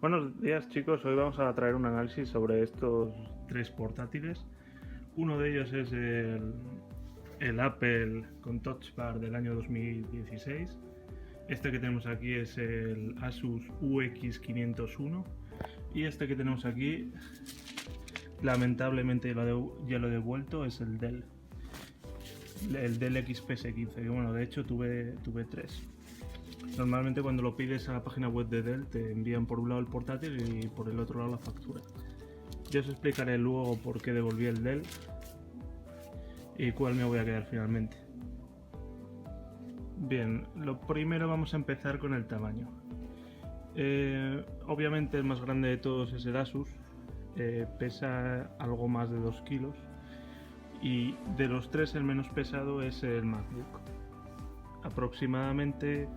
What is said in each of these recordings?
Buenos días chicos, hoy vamos a traer un análisis sobre estos tres portátiles. Uno de ellos es el Apple con Touch Bar del año 2016. Este que tenemos aquí es el Asus UX501 y este que tenemos aquí, lamentablemente ya lo he devuelto, es el Dell XPS15, que bueno, de hecho tuve tres. Normalmente cuando lo pides a la página web de Dell te envían por un lado el portátil y por el otro lado la factura. Yo os explicaré luego por qué devolví el Dell y cuál me voy a quedar finalmente. Bien, lo primero vamos a empezar con el tamaño. Obviamente el más grande de todos es el Asus, pesa algo más de 2 kilos y de los tres el menos pesado es el MacBook. Aproximadamente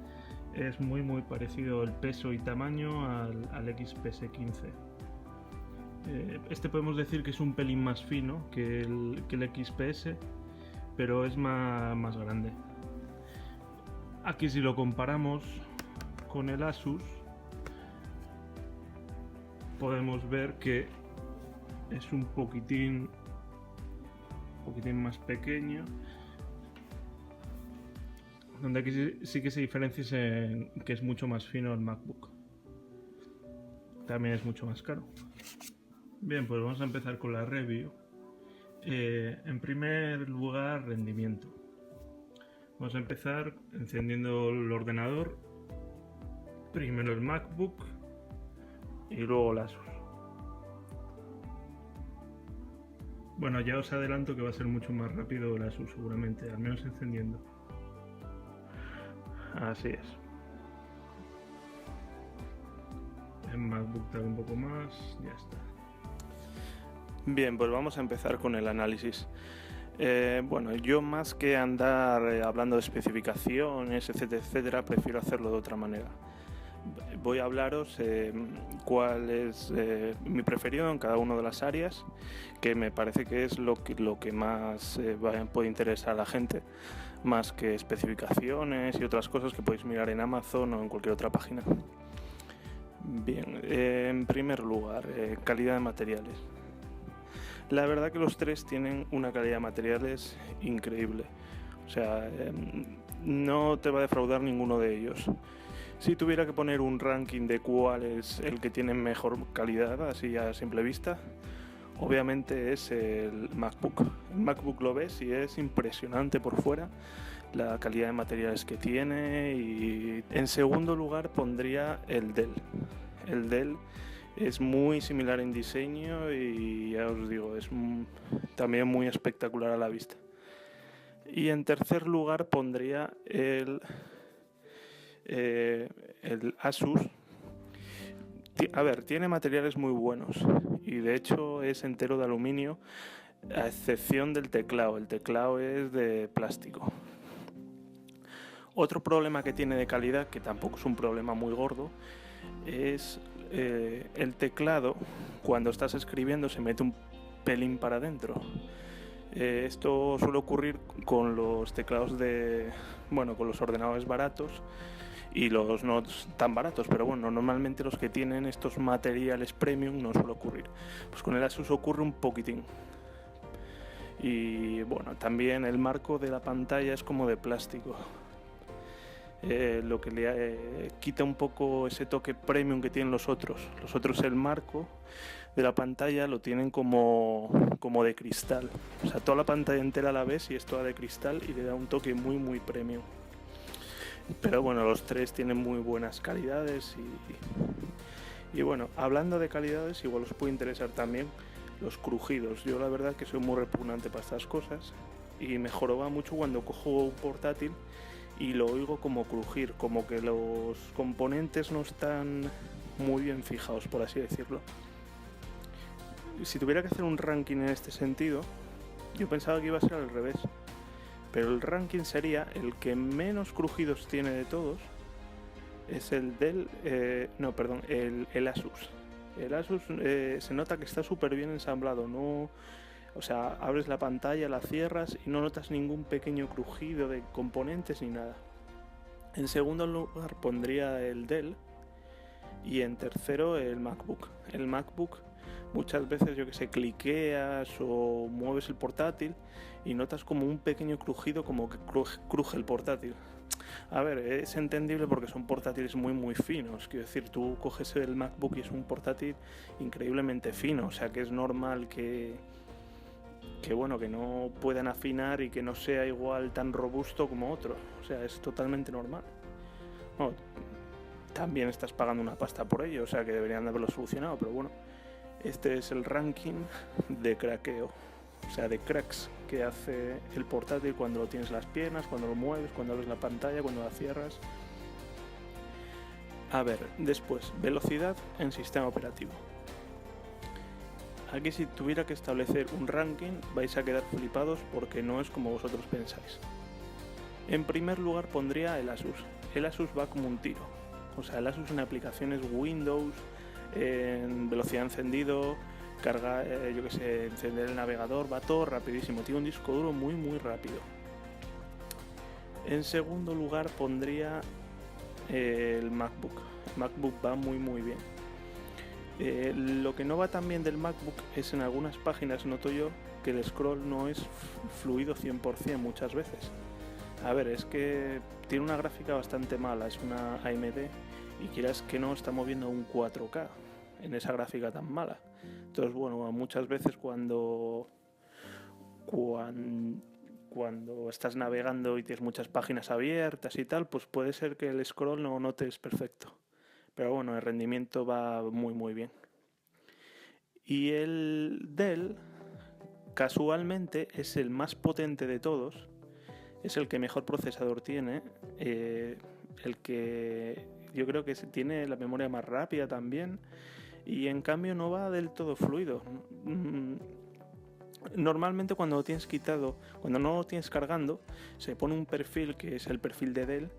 es muy parecido el peso y tamaño al XPS15. Este podemos decir que es un pelín más fino que el XPS, pero es más grande. Aquí si lo comparamos con el Asus, podemos ver que es un poquitín más pequeño, donde aquí sí que se diferencia en que es mucho más fino el MacBook. También es mucho más caro. Bien, pues vamos a empezar con la review. En primer lugar, rendimiento. Vamos a empezar encendiendo el ordenador. Primero el MacBook y luego el Asus. Bueno, ya os adelanto que va a ser mucho más rápido el Asus seguramente, al menos encendiendo. Así es. El MacBook tarda un poco más, ya está. Bien, pues vamos a empezar con el análisis. Bueno, yo más que andar hablando de especificaciones, etcétera, prefiero hacerlo de otra manera. Voy a hablaros cuál es mi preferido en cada una de las áreas, que me parece que es lo que más puede interesar a la gente, más que especificaciones y otras cosas que podéis mirar en Amazon o en cualquier otra página. Bien, en primer lugar, calidad de materiales. La verdad que los tres tienen una calidad de materiales increíble, o sea, no te va a defraudar ninguno de ellos. Si tuviera que poner un ranking de cuál es el que tiene mejor calidad, así a simple vista, obviamente es el MacBook. El MacBook lo ves y es impresionante por fuera la calidad de materiales que tiene. Y en segundo lugar pondría el Dell. El Dell es muy similar en diseño y ya os digo, es también muy espectacular a la vista. Y en tercer lugar pondría el Asus. A ver, tiene materiales muy buenos y de hecho es entero de aluminio, a excepción del teclado. El teclado es de plástico. Otro problema que tiene de calidad, que tampoco es un problema muy gordo, es el teclado. Cuando estás escribiendo se mete un pelín para adentro. Esto suele ocurrir con los teclados con los ordenadores baratos y los no tan baratos, pero bueno, normalmente los que tienen estos materiales premium no suele ocurrir. Pues con el Asus ocurre un poquitín. Y bueno, también el marco de la pantalla es como de plástico, lo que le quita un poco ese toque premium que tienen los otros. Los otros, el marco de la pantalla lo tienen como de cristal, o sea, toda la pantalla entera la ves y es toda de cristal y le da un toque muy premium. Pero bueno, los tres tienen muy buenas calidades y bueno, hablando de calidades, igual os puede interesar también los crujidos. Yo la verdad que soy muy repugnante para estas cosas y me joroba mucho cuando cojo un portátil y lo oigo como crujir, como que los componentes no están muy bien fijados, por así decirlo. Si tuviera que hacer un ranking en este sentido, yo pensaba que iba a ser al revés, pero el ranking sería el que menos crujidos tiene de todos, es el del el Asus. El Asus se nota que está súper bien ensamblado, no, o sea, abres la pantalla, la cierras y no notas ningún pequeño crujido de componentes ni nada. En segundo lugar pondría el Dell Y en tercero, el MacBook. El MacBook, muchas veces, yo que sé, cliqueas o mueves el portátil y notas como un pequeño crujido, como que cruje el portátil. A ver, es entendible porque son portátiles muy finos. Quiero decir, tú coges el MacBook y es un portátil increíblemente fino. O sea que es normal que bueno, que no puedan afinar y que no sea igual tan robusto como otro. O sea, es totalmente normal. Bueno, también estás pagando una pasta por ello, o sea que deberían de haberlo solucionado, pero bueno, este es el ranking de craqueo, o sea, de cracks que hace el portátil cuando lo tienes en las piernas, cuando lo mueves, cuando abres la pantalla, cuando la cierras. A ver, después, velocidad en sistema operativo. Aquí, si tuviera que establecer un ranking, vais a quedar flipados porque no es como vosotros pensáis. En primer lugar pondría el Asus. El Asus va como un tiro. O sea, el Asus en aplicaciones Windows, en velocidad de encendido, carga, yo que sé, encender el navegador, va todo rapidísimo. Tiene un disco duro muy rápido. En segundo lugar pondría el MacBook. El MacBook va muy bien. Lo que no va tan bien del MacBook es en algunas páginas, noto yo, que el scroll no es fluido 100% muchas veces. A ver, es que tiene una gráfica bastante mala, es una AMD y quieras que no, está moviendo un 4K en esa gráfica tan mala. Entonces, bueno, muchas veces cuando estás navegando y tienes muchas páginas abiertas y tal, pues puede ser que el scroll no notes perfecto. Pero bueno, el rendimiento va muy bien. Y el Dell, casualmente, es el más potente de todos. Es el que mejor procesador tiene, el que yo creo que tiene la memoria más rápida también, y en cambio no va del todo fluido. Normalmente cuando lo tienes quitado, cuando no lo tienes cargando, se pone un perfil que es el perfil de Dell,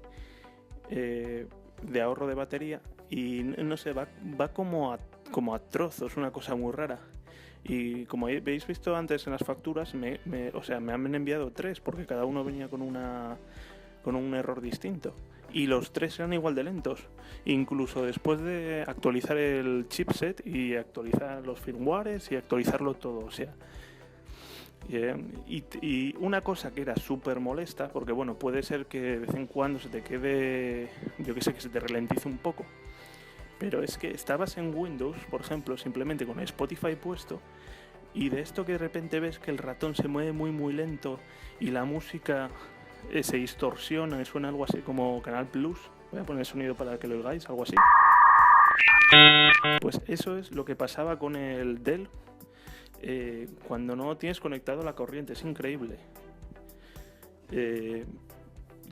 de ahorro de batería, y no sé, va como a trozos, una cosa muy rara. Y como habéis visto antes en las facturas, me han enviado 3 porque cada uno venía con un error distinto. Y los 3 eran igual de lentos. Incluso después de actualizar el chipset y actualizar los firmwares y actualizarlo todo. O sea, y una cosa que era súper molesta, porque bueno, puede ser que de vez en cuando se te quede, yo que sé, que se te ralentice un poco. Pero es que estabas en Windows, por ejemplo, simplemente con Spotify puesto, y de esto que de repente ves que el ratón se mueve muy lento y la música se distorsiona y suena algo así como Canal Plus. Voy a poner el sonido para que lo oigáis, algo así. Pues eso es lo que pasaba con el Dell cuando no tienes conectado la corriente, es increíble.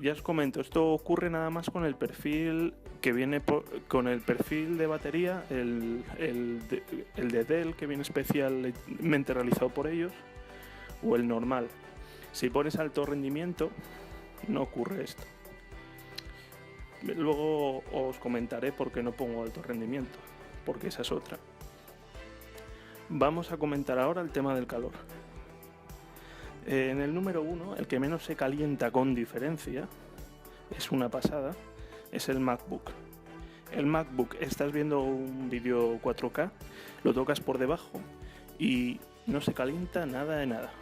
Ya os comento, esto ocurre nada más con el perfil que viene con el perfil de batería, el de Dell, que viene especialmente realizado por ellos, o el normal. Si pones alto rendimiento, no ocurre esto. Luego os comentaré por qué no pongo alto rendimiento, porque esa es otra. Vamos a comentar ahora el tema del calor. En el número 1, el que menos se calienta con diferencia, es una pasada, es el MacBook. El MacBook, estás viendo un vídeo 4K, lo tocas por debajo y no se calienta nada de nada.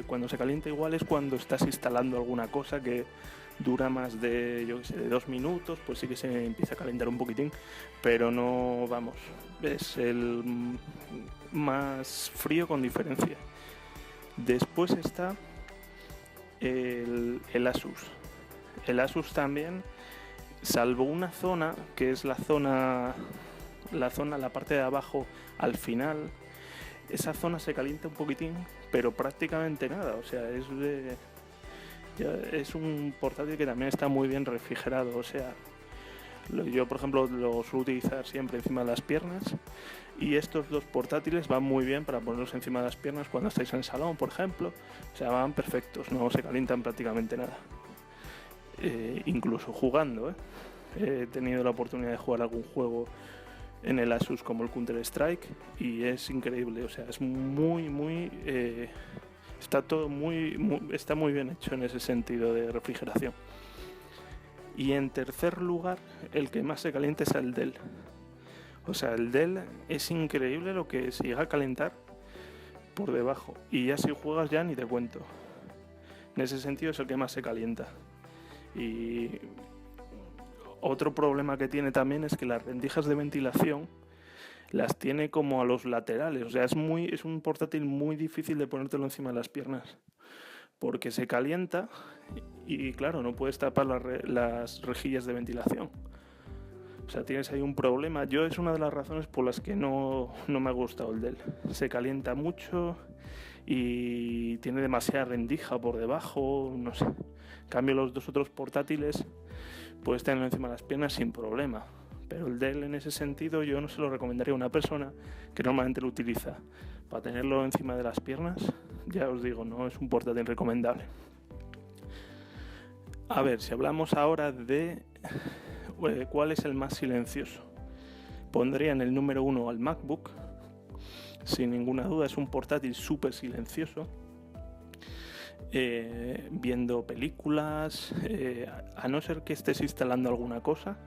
Cuando se calienta igual es cuando estás instalando alguna cosa que dura más de, yo qué sé, de 2 minutos, pues sí que se empieza a calentar un poquitín, pero no, vamos, es el más frío con diferencia. Después está el Asus. El Asus también, salvo una zona, que es la parte de abajo al final, esa zona se calienta un poquitín, pero prácticamente nada. O sea, es un portátil que también está muy bien refrigerado. O sea, yo por ejemplo lo suelo utilizar siempre encima de las piernas, y estos dos portátiles van muy bien para ponerlos encima de las piernas cuando estáis en el salón, por ejemplo. O sea, van perfectos, no se calientan prácticamente nada. Incluso jugando, he tenido la oportunidad de jugar algún juego en el Asus como el Counter Strike y es increíble. O sea, es está todo está muy bien hecho en ese sentido de refrigeración. Y en tercer lugar, el que más se calienta es el Dell. O sea, el Dell es increíble lo que se llega a calentar por debajo. Y ya si juegas ya ni te cuento. En ese sentido es el que más se calienta. Y otro problema que tiene también es que las rendijas de ventilación las tiene como a los laterales. O sea, es un portátil muy difícil de ponértelo encima de las piernas. Porque se calienta y claro, no puedes tapar las rejillas de ventilación. O sea, tienes ahí un problema. Es una de las razones por las que no me ha gustado el Dell. Se calienta mucho y tiene demasiada rendija por debajo, no sé. En cambio, los dos otros portátiles puedes tenerlo encima de las piernas sin problema. Pero el Dell en ese sentido yo no se lo recomendaría a una persona que normalmente lo utiliza para tenerlo encima de las piernas. Ya os digo, no es un portátil recomendable. A ver, si hablamos ahora de cuál es el más silencioso, pondría en el número 1 al MacBook. Sin ninguna duda es un portátil súper silencioso. Viendo películas, a no ser que estés instalando alguna cosa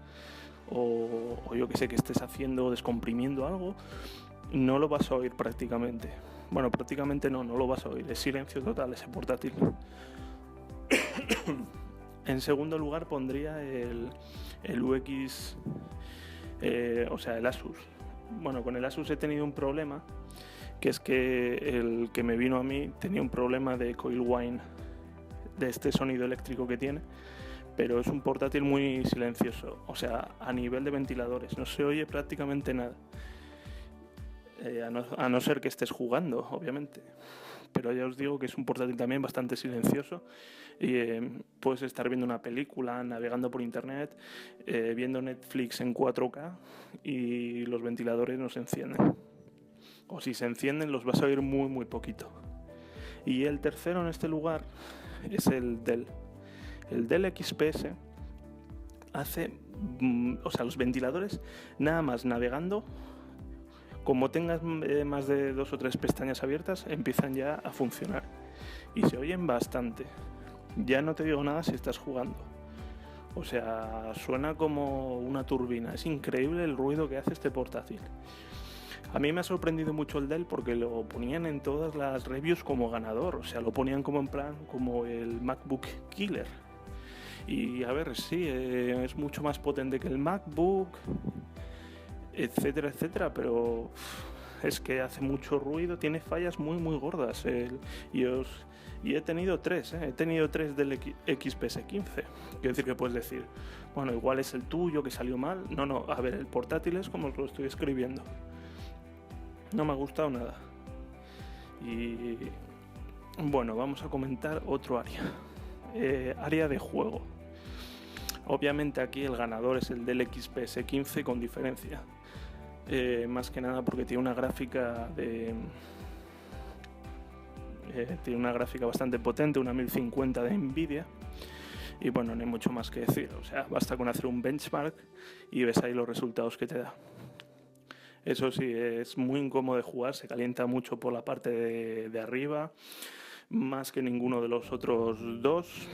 o yo que sé, que estés haciendo, descomprimiendo algo, no lo vas a oír prácticamente. Bueno, prácticamente no lo vas a oír. Es silencio total ese portátil. En segundo lugar pondría el UX, o sea, el Asus. Bueno, con el Asus he tenido un problema, que es que el que me vino a mí tenía un problema de coil whine, de este sonido eléctrico que tiene, pero es un portátil muy silencioso, o sea, a nivel de ventiladores, no se oye prácticamente nada. A no ser que estés jugando, obviamente. Pero ya os digo que es un portátil también bastante silencioso y puedes estar viendo una película, navegando por internet, viendo Netflix en 4K y los ventiladores no se encienden. O si se encienden los vas a oír muy muy poquito. Y el tercero en este lugar es el Dell. El Dell XPS hace, o sea, los ventiladores nada más navegando, como tengas más de 2 o 3 pestañas abiertas, empiezan ya a funcionar y se oyen bastante. Ya no te digo nada si estás jugando. O sea, suena como una turbina. Es increíble el ruido que hace este portátil. A mí me ha sorprendido mucho el Dell porque lo ponían en todas las reviews como ganador. O sea, lo ponían como en plan como el MacBook Killer. Y a ver, sí, es mucho más potente que el MacBook, etcétera, etcétera, pero es que hace mucho ruido, tiene fallas muy muy gordas. Y he tenido 3, he tenido 3 del XPS 15. Quiero decir que puedes decir, bueno, igual es el tuyo que salió mal. No, a ver, el portátil es como os lo estoy escribiendo. No me ha gustado nada. Y bueno, vamos a comentar otro área. Área de juego. Obviamente aquí el ganador es el del XPS 15 con diferencia. Más que nada porque tiene una gráfica bastante potente, una 1050 de Nvidia. Y bueno, no hay mucho más que decir. O sea, basta con hacer un benchmark y ves ahí los resultados que te da. Eso sí, es muy incómodo de jugar, se calienta mucho por la parte de arriba, más que ninguno de los otros dos.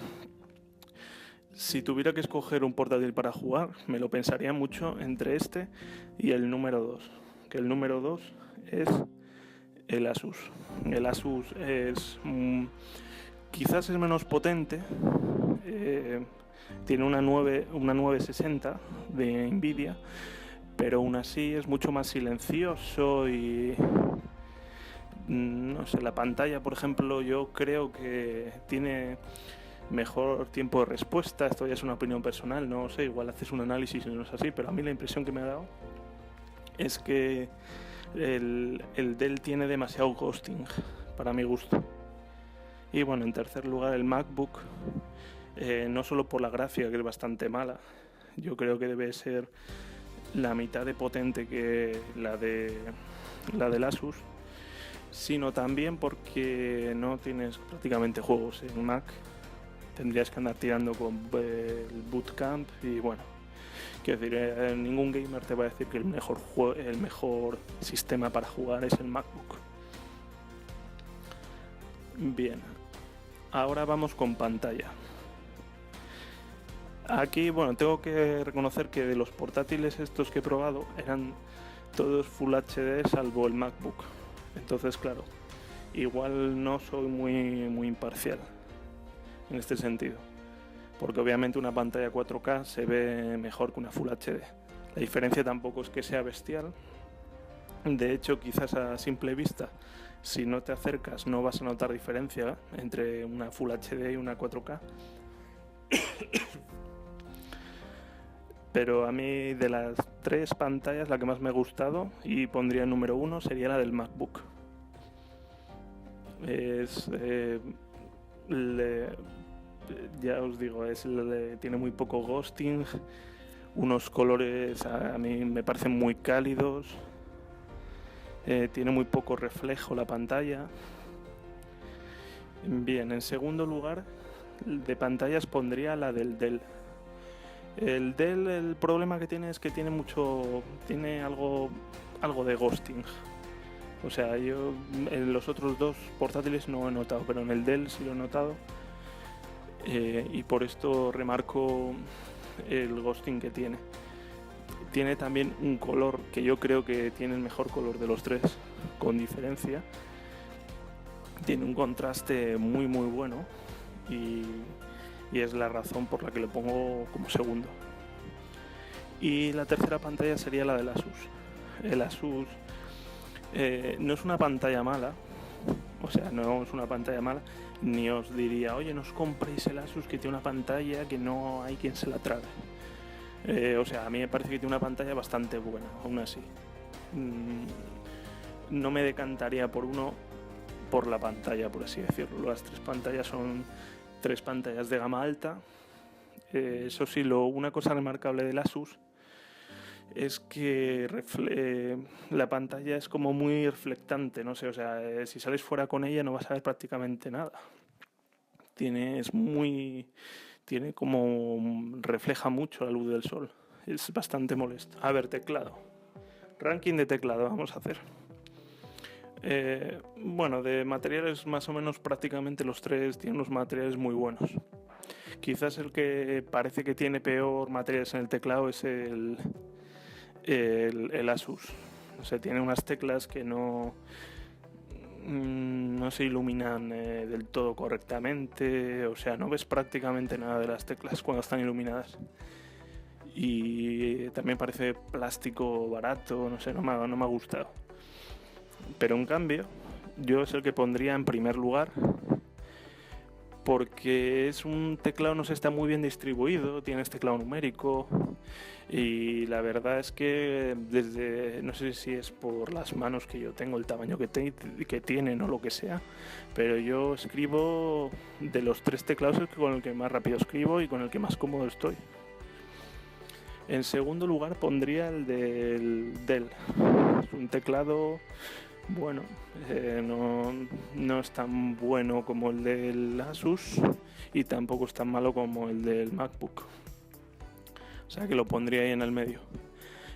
Si tuviera que escoger un portátil para jugar, me lo pensaría mucho entre este y el número 2, que el número 2 es el Asus. El Asus quizás es menos potente, tiene una 960 de Nvidia, pero aún así es mucho más silencioso y no sé, la pantalla, por ejemplo, yo creo que tiene mejor tiempo de respuesta. Esto ya es una opinión personal, no sé, igual haces un análisis y no es así, pero a mí la impresión que me ha dado es que el Dell tiene demasiado ghosting para mi gusto. Y bueno, en tercer lugar el MacBook, no solo por la gráfica, que es bastante mala, yo creo que debe ser la mitad de potente que la del Asus, sino también porque no tienes prácticamente juegos en Mac. Tendrías que andar tirando con el Bootcamp y bueno, quiero decir, ningún gamer te va a decir que el mejor sistema para jugar es el MacBook. Bien, ahora vamos con pantalla. Aquí, bueno, tengo que reconocer que de los portátiles estos que he probado eran todos Full HD salvo el MacBook. Entonces, claro, igual no soy muy imparcial en este sentido. Porque obviamente una pantalla 4K se ve mejor que una Full HD. La diferencia tampoco es que sea bestial. De hecho, quizás a simple vista, si no te acercas no vas a notar diferencia entre una Full HD y una 4K. Pero a mí, de las 3 pantallas, la que más me ha gustado y pondría en número 1 sería la del MacBook. Ya os digo, tiene muy poco ghosting, unos colores a mí me parecen muy cálidos, tiene muy poco reflejo la pantalla. Bien, en segundo lugar de pantallas pondría la del Dell. El Dell, el problema que tiene es que tiene algo de ghosting. O sea, yo en los otros dos portátiles no he notado, pero en el Dell sí lo he notado. Y por esto remarco el ghosting que tiene. Tiene también un color que yo creo que tiene el mejor color de los tres, con diferencia. Tiene un contraste muy bueno y es la razón por la que lo pongo como segundo. Y la tercera pantalla sería la del Asus. El Asus no es una pantalla mala, o sea, no es una pantalla mala, ni os diría, oye, no os compréis el Asus que tiene una pantalla que no hay quien se la trague. O sea, a mí me parece que tiene una pantalla bastante buena, aún así. No me decantaría por uno por la pantalla, por así decirlo. Las 3 pantallas son 3 pantallas de gama alta. Eso sí, una cosa remarcable del Asus es que la pantalla es como muy reflectante, no sé, o sea, si sales fuera con ella no vas a ver prácticamente nada. Refleja mucho la luz del sol. Es bastante molesto. A ver, teclado. Ranking de teclado vamos a hacer. Bueno, de materiales más o menos prácticamente los tres tienen unos materiales muy buenos. Quizás el que parece que tiene peor materiales en el teclado es el Asus. O sea, tiene unas teclas que no se iluminan del todo correctamente. O sea, no ves prácticamente nada de las teclas cuando están iluminadas. Y también parece plástico barato, no sé, no me ha gustado. Pero en cambio, yo es el que pondría en primer lugar, porque es un teclado, no sé, está muy bien distribuido, tienes teclado numérico y la verdad es que no sé si es por las manos que yo tengo, el tamaño que tienen o lo que sea, pero yo escribo de los 3 teclados con el que más rápido escribo y con el que más cómodo estoy. En segundo lugar pondría el del Dell. Es un teclado, bueno, no es tan bueno como el del Asus y tampoco es tan malo como el del MacBook. O sea que lo pondría ahí en el medio.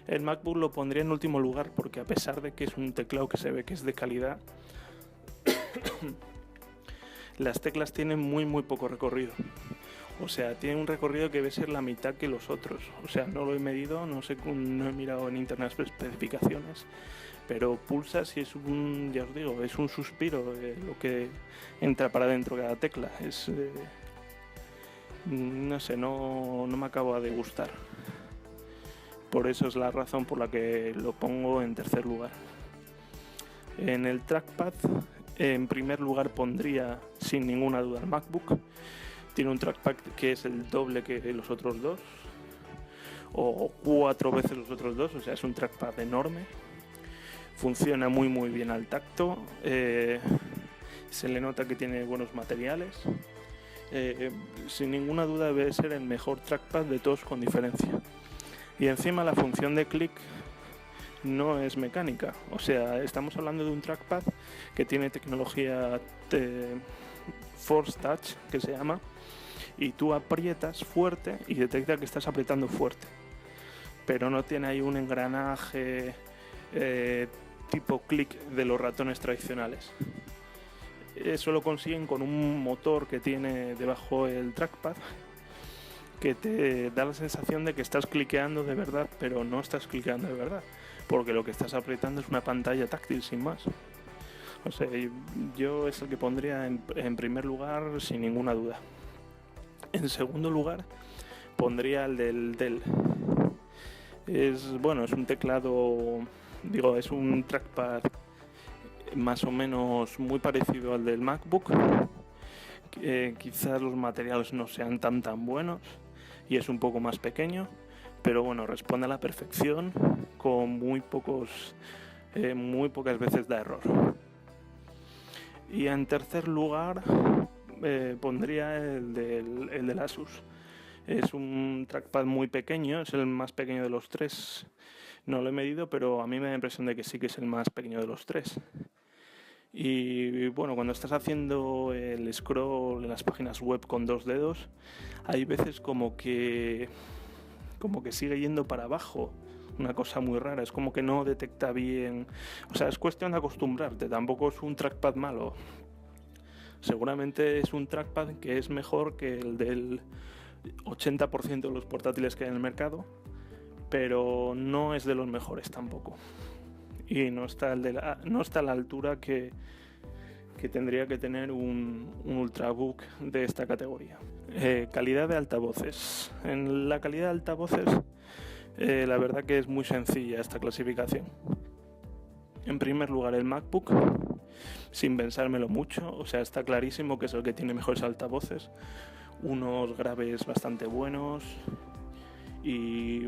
El MacBook lo pondría en último lugar porque a pesar de que es un teclado que se ve que es de calidad, las teclas tienen muy poco recorrido. O sea, tiene un recorrido que debe ser la mitad que los otros. O sea, no lo he medido, no he mirado en internet las especificaciones, pero pulsa si es ya os digo, es un suspiro de lo que entra para dentro cada tecla. No sé, no me acaba de gustar. Por eso es la razón por la que lo pongo en tercer lugar. En el trackpad, en primer lugar pondría sin ninguna duda el MacBook. Tiene un trackpad que es el doble que los otros dos, o 4 veces los otros dos, o sea, es un trackpad enorme. Funciona muy bien al tacto, se le nota que tiene buenos materiales. Sin ninguna duda debe ser el mejor trackpad de todos con diferencia. Y encima la función de clic no es mecánica, o sea, estamos hablando de un trackpad que tiene tecnología Force Touch, que se llama, y tú aprietas fuerte y detecta que estás apretando fuerte, pero no tiene ahí un engranaje tipo clic de los ratones tradicionales. Eso lo consiguen con un motor que tiene debajo el trackpad, que te da la sensación de que estás cliqueando de verdad, pero no estás cliqueando de verdad, porque lo que estás apretando es una pantalla táctil sin más. O sea, yo es el que pondría en primer lugar sin ninguna duda. En segundo lugar pondría el del Dell. Es un teclado, es un trackpad más o menos muy parecido al del MacBook. Quizás los materiales no sean tan buenos y es un poco más pequeño, pero bueno, responde a la perfección con muy pocas veces da error. Y en tercer lugar pondría el del Asus. Es un trackpad muy pequeño, es el más pequeño de los tres. No lo he medido, pero a mí me da la impresión de que sí que es el más pequeño de los tres. Y bueno, cuando estás haciendo el scroll en las páginas web con 2 dedos, hay veces como que sigue yendo para abajo. Una cosa muy rara, es como que no detecta bien. O sea, es cuestión de acostumbrarte, tampoco es un trackpad malo. Seguramente es un trackpad que es mejor que el del 80% de los portátiles que hay en el mercado, pero no es de los mejores tampoco. Y no está a la altura que tendría que tener un Ultrabook de esta categoría. Calidad de altavoces. En la calidad de altavoces, la verdad que es muy sencilla esta clasificación. En primer lugar, el MacBook, sin pensármelo mucho, o sea, está clarísimo que es el que tiene mejores altavoces, unos graves bastante buenos. Y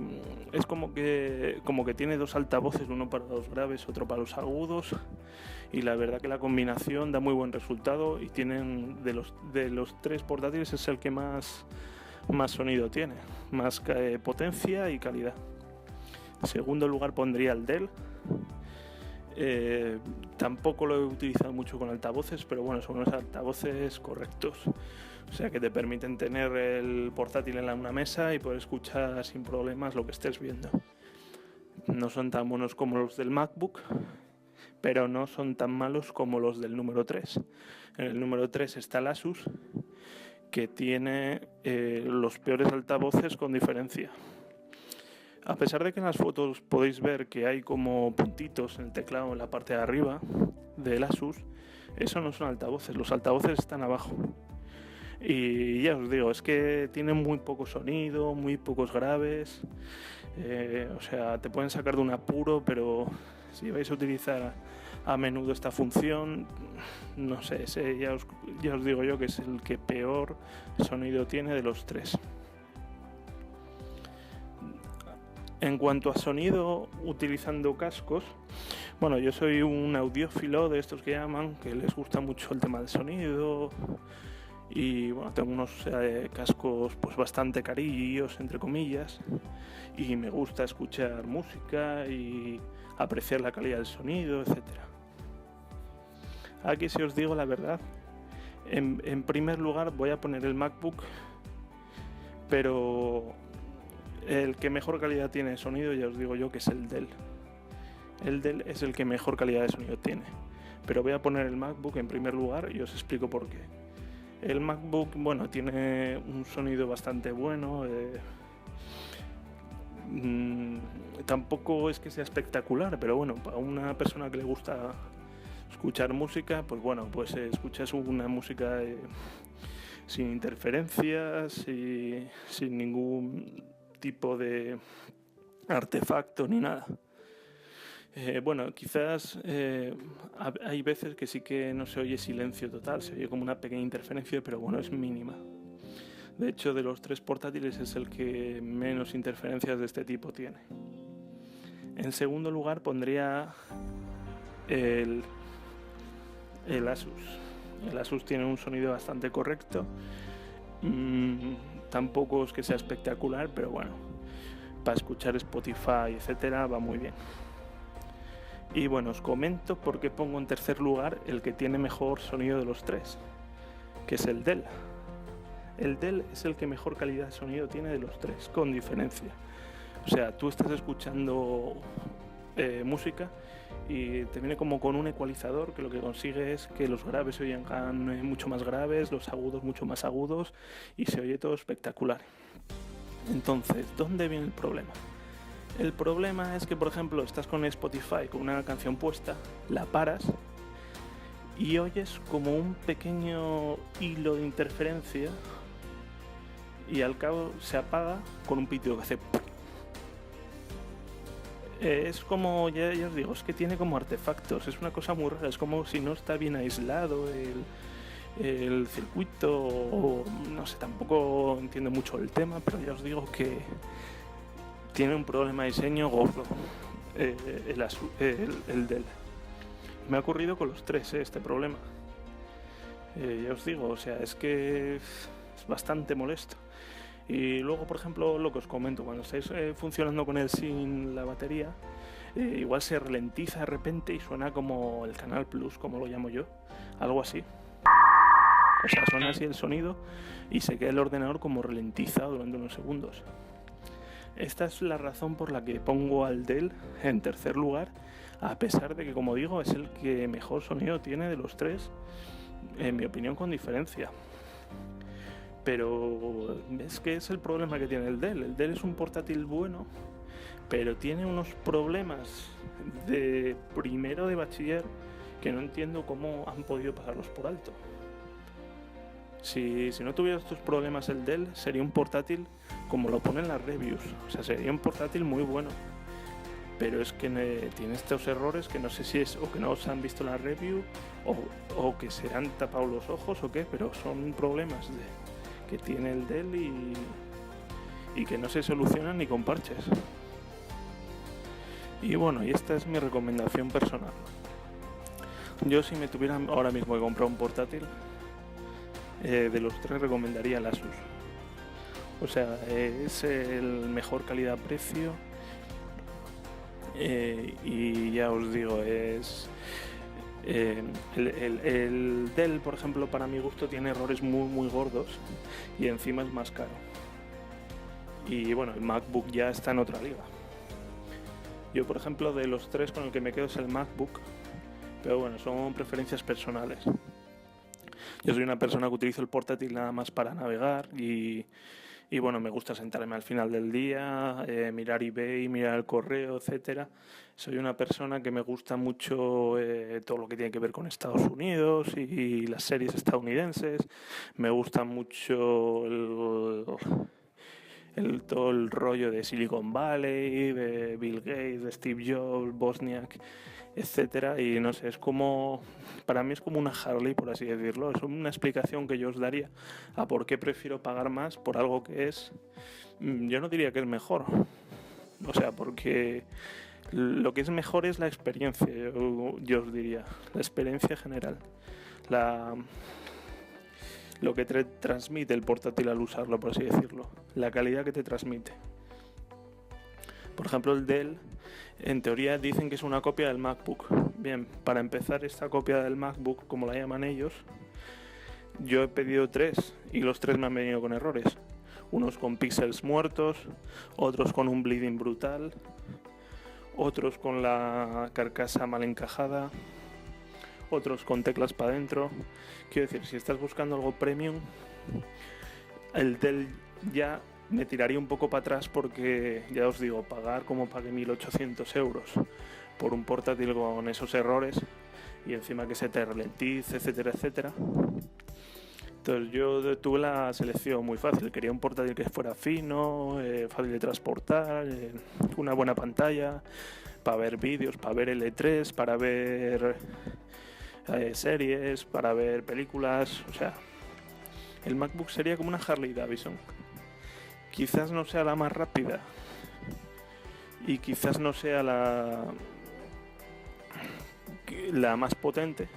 es como que tiene 2 altavoces, uno para los graves, otro para los agudos, y la verdad que la combinación da muy buen resultado y tienen de los 3 portátiles es el que más sonido tiene, más potencia y calidad. En segundo lugar pondría el Dell. Tampoco lo he utilizado mucho con altavoces, pero bueno, son unos altavoces correctos. O sea, que te permiten tener el portátil en una mesa y poder escuchar sin problemas lo que estés viendo. No son tan buenos como los del MacBook, pero no son tan malos como los del número 3. En el número 3 está el Asus, que tiene los peores altavoces con diferencia. A pesar de que en las fotos podéis ver que hay como puntitos en el teclado en la parte de arriba del Asus, eso no son altavoces, los altavoces están abajo. Y ya os digo, es que tienen muy poco sonido, muy pocos graves, o sea, te pueden sacar de un apuro, pero si vais a utilizar a menudo esta función, no sé, ya os digo yo que es el que peor sonido tiene de los 3. En cuanto a sonido utilizando cascos, bueno, yo soy un audiófilo de estos que llaman, que les gusta mucho el tema del sonido, y bueno, tengo unos cascos pues bastante carillos, entre comillas, y me gusta escuchar música y apreciar la calidad del sonido, etcétera. Aquí, si os digo la verdad, en primer lugar voy a poner el MacBook, pero el que mejor calidad tiene de sonido, ya os digo yo que es el Dell. El Dell es el que mejor calidad de sonido tiene, pero voy a poner el MacBook en primer lugar y os explico por qué. El MacBook, bueno, tiene un sonido bastante bueno, tampoco es que sea espectacular, pero bueno, para una persona que le gusta escuchar música, pues bueno, pues escuchas una música sin interferencias y sin ningún tipo de artefacto ni nada. Bueno, quizás hay veces que sí que no se oye silencio total, se oye como una pequeña interferencia, pero bueno, es mínima. De hecho, de los 3 portátiles es el que menos interferencias de este tipo tiene. En segundo lugar pondría el Asus. El Asus tiene un sonido bastante correcto. Tampoco es que sea espectacular, pero bueno, para escuchar Spotify, etcétera, va muy bien. Y bueno, os comento por qué pongo en tercer lugar el que tiene mejor sonido de los 3, que es el Dell. El Dell es el que mejor calidad de sonido tiene de los 3, con diferencia. O sea, tú estás escuchando música y te viene como con un ecualizador que lo que consigue es que los graves se oigan mucho más graves, los agudos mucho más agudos y se oye todo espectacular. Entonces, ¿dónde viene el problema? El problema es que, por ejemplo, estás con Spotify con una canción puesta, la paras y oyes como un pequeño hilo de interferencia y al cabo se apaga con un pitido que hace... Es como, ya os digo, es que tiene como artefactos, es una cosa muy rara, es como si no está bien aislado el circuito, o no sé, tampoco entiendo mucho el tema, pero ya os digo que tiene un problema de diseño gordo, el Dell. Me ha ocurrido con los tres este problema. Ya os digo, o sea, es que es bastante molesto. Y luego, por ejemplo, lo que os comento, cuando estáis funcionando con él sin la batería, igual se ralentiza de repente y suena como el Canal Plus, como lo llamo yo, algo así. O sea, suena así el sonido y se queda el ordenador como ralentizado durante unos segundos. Esta es la razón por la que pongo al Dell en tercer lugar, a pesar de que, como digo, es el que mejor sonido tiene de los tres, en mi opinión, con diferencia. Pero es que es el problema que tiene el Dell. El Dell es un portátil bueno, pero tiene unos problemas de primero de bachiller que no entiendo cómo han podido pasarlos por alto. Si no tuviera estos problemas el Dell, sería un portátil como lo ponen las reviews. O sea, sería un portátil muy bueno. Pero es que tiene estos errores que no sé si es o que no os han visto la review o que se han tapado los ojos o qué, pero son problemas que tiene el Dell y que no se solucionan ni con parches. Y bueno, y esta es mi recomendación personal. Yo, si me tuviera ahora mismo que comprar un portátil, de los tres recomendaría el Asus. O sea, es el mejor calidad-precio, y ya os digo, es el Dell, por ejemplo, para mi gusto tiene errores muy muy gordos y encima es más caro. Y bueno, el MacBook ya está en otra liga. Yo, por ejemplo, de los tres con el que me quedo es el MacBook, pero bueno, son preferencias personales. Yo soy una persona que utilizo el portátil nada más para navegar y bueno, me gusta sentarme al final del día, mirar eBay, mirar el correo, etcétera. Soy una persona que me gusta mucho todo lo que tiene que ver con Estados Unidos y las series estadounidenses. Me gusta mucho todo el rollo de Silicon Valley, de Bill Gates, de Steve Jobs, Wozniak, etcétera. Y no sé, es como, para mí es como una Harley, por así decirlo. Es una explicación que yo os daría a por qué prefiero pagar más por algo que es, yo no diría que es mejor, o sea, porque lo que es mejor es la experiencia, yo os diría, la experiencia general, lo que te transmite el portátil al usarlo, por así decirlo, la calidad que te transmite. Por ejemplo, el Dell, en teoría dicen que es una copia del MacBook. Bien, para empezar, esta copia del MacBook, como la llaman ellos, yo he pedido 3 y los 3 me han venido con errores. Unos con píxeles muertos, otros con un bleeding brutal, otros con la carcasa mal encajada, otros con teclas para adentro. Quiero decir, si estás buscando algo premium, el Dell ya me tiraría un poco para atrás, porque ya os digo, pagar como pagué 1.800 euros por un portátil con esos errores y encima que se te ralentice, etcétera, etcétera. Entonces yo tuve la selección muy fácil, quería un portátil que fuera fino, fácil de transportar, una buena pantalla, para ver vídeos, para ver L3, para ver series, para ver películas. O sea, el MacBook sería como una Harley Davidson. Quizás no sea la más rápida y quizás no sea la más potente,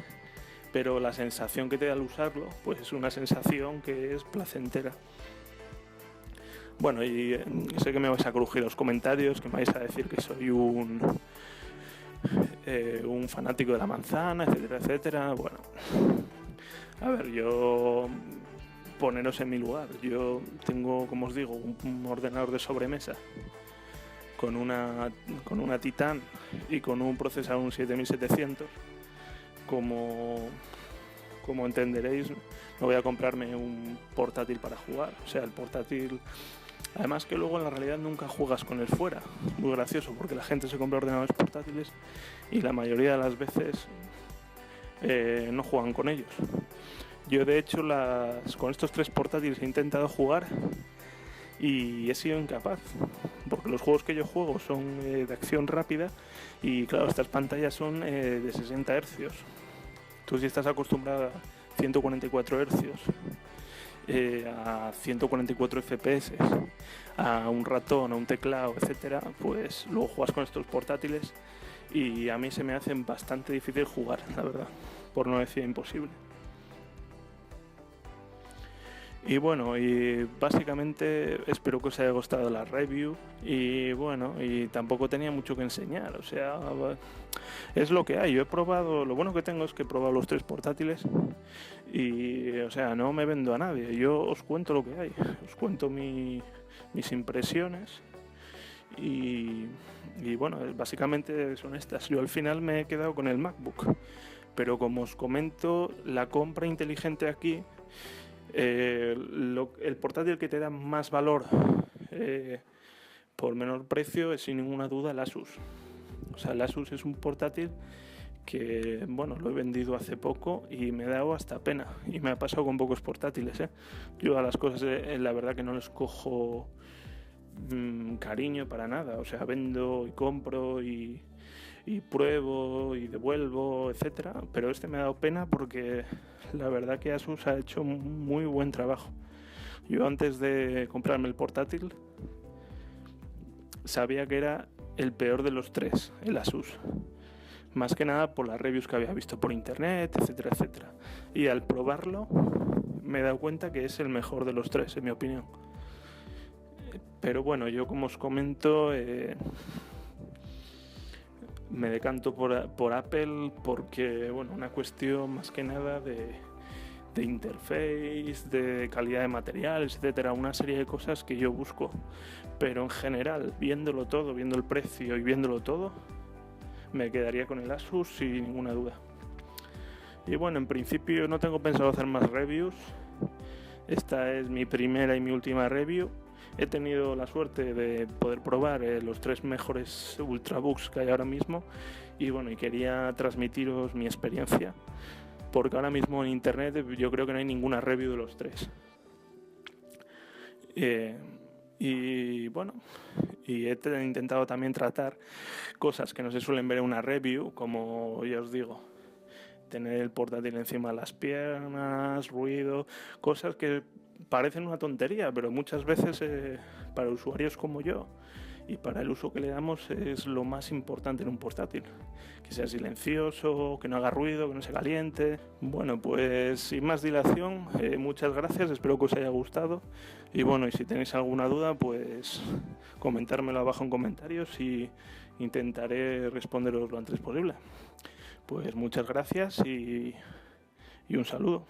pero la sensación que te da al usarlo, pues es una sensación que es placentera. Bueno, y sé que me vais a crujir los comentarios, que me vais a decir que soy un fanático de la manzana, etcétera, etcétera. Bueno, a ver, poneros en mi lugar. Yo tengo, como os digo, un ordenador de sobremesa con una Titan y con un procesador, un 7700. Como entenderéis, no voy a comprarme un portátil para jugar. O sea, el portátil Además que luego en la realidad nunca juegas con él fuera. Muy gracioso, porque la gente se compra ordenadores portátiles y la mayoría de las veces no juegan con ellos. Yo de hecho con estos 3 portátiles he intentado jugar y he sido incapaz, porque los juegos que yo juego son de acción rápida y claro, estas pantallas son de 60 Hz. Tú si estás acostumbrado a 144 Hz, a 144 FPS, a un ratón, a un teclado, etcétera, pues luego juegas con estos portátiles y a mí se me hace bastante difícil jugar, la verdad, por no decir imposible. Y bueno, y básicamente espero que os haya gustado la review y bueno, y tampoco tenía mucho que enseñar, o sea, es lo que hay. Yo he probado, lo bueno que tengo es que he probado los 3 portátiles y, o sea, no me vendo a nadie, yo os cuento lo que hay, os cuento mis impresiones y bueno, básicamente son estas. Yo al final me he quedado con el MacBook, pero como os comento, la compra inteligente aquí, el portátil que te da más valor por menor precio es sin ninguna duda el Asus. O sea, el Asus es un portátil que, bueno, lo he vendido hace poco y me ha dado hasta pena. Y me ha pasado con pocos portátiles, ¿eh? Yo a las cosas, la verdad que no les cojo cariño para nada. O sea, vendo y compro y pruebo y devuelvo, etcétera, pero este me ha dado pena porque la verdad que Asus ha hecho muy buen trabajo. Yo antes de comprarme el portátil sabía que era el peor de los 3, el Asus, más que nada por las reviews que había visto por internet, etcétera, etcétera, y al probarlo me he dado cuenta que es el mejor de los 3, en mi opinión. Pero bueno, yo como os comento, me decanto por Apple porque, bueno, una cuestión más que nada de interface, de calidad de materiales, etcétera, una serie de cosas que yo busco. Pero en general, viéndolo todo, viendo el precio y viéndolo todo, me quedaría con el Asus sin ninguna duda. Y bueno, en principio no tengo pensado hacer más reviews. Esta es mi primera y mi última review. He tenido la suerte de poder probar los 3 mejores Ultrabooks que hay ahora mismo y bueno, y quería transmitiros mi experiencia, porque ahora mismo en internet yo creo que no hay ninguna review de los 3. Y bueno, y he intentado también tratar cosas que no se suelen ver en una review, como ya os digo, tener el portátil encima de las piernas, ruido, cosas que parecen una tontería, pero muchas veces para usuarios como yo y para el uso que le damos es lo más importante en un portátil, que sea silencioso, que no haga ruido, que no se caliente. Bueno, pues sin más dilación, muchas gracias, espero que os haya gustado y bueno, y si tenéis alguna duda pues comentármelo abajo en comentarios y intentaré responderos lo antes posible. Pues muchas gracias y un saludo.